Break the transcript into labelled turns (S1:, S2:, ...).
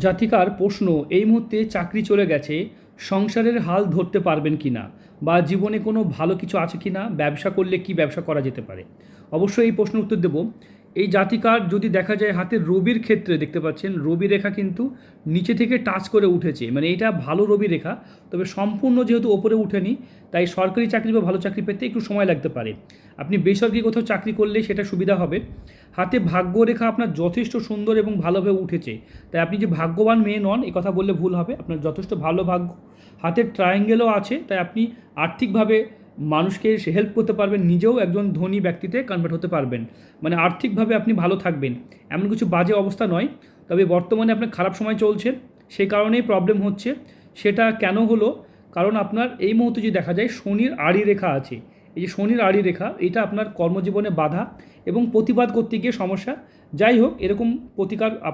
S1: জাতিকার প্রশ্ন, এই মুহূর্তে চাকরি চলে গেছে, সংসারের হাল ধরতে পারবেন কি না, বা জীবনে কোনো ভালো কিছু আছে কি না, ব্যবসা করলে কি ব্যবসা করা যেতে পারে। অবশ্যই এই প্রশ্নের উত্তর দেব। এই জাতিকার যদি দেখা যায় হাতের রবির ক্ষেত্রে দেখতে পাচ্ছেন রবি রেখা কিন্তু নিচে থেকে টাচ করে উঠেছে, মানে এটা ভালো রবি রেখা, তবে সম্পূর্ণ যেহেতু ওপরে উঠেনি, তাই সরকারি চাকরি বা ভালো চাকরি পেতে একটু সময় লাগতে পারে। আপনি বেসরকারি কোথাও চাকরি করলে সেটা সুবিধা হবে। হাতে ভাগ্যরেখা আপনার যথেষ্ট সুন্দর এবং ভালোভাবে উঠেছে, তাই আপনি যে ভাগ্যবান মেয়ে নন এ কথা বললে ভুল হবে, আপনার যথেষ্ট ভালো ভাগ্য। হাতের ট্রায়াঙ্গেলও আছে, তাই আপনি আর্থিকভাবে মানুষকে হেল্প করতে পারবেন, নিজেও একজন ধনী ব্যক্তিতে কনভার্ট হতে পারবেন, মানে আর্থিকভাবে আপনি ভালো থাকবেন। এমন কিছু বাজে অবস্থা নয়, তবে বর্তমানে আপনার খারাপ সময় চলছে, সেই কারণেই প্রবলেম হচ্ছে। সেটা কেন হলো, কারণ আপনার এই মুহূর্তে যদি দেখা যায় শনির আড়ি রেখা আছে। এই যে শনির আড়ি রেখা, এটা আপনার কর্মজীবনে বাধা এবং প্রতিবাদ করতে গিয়ে সমস্যা। যাই হোক, এরকম প্রতিকার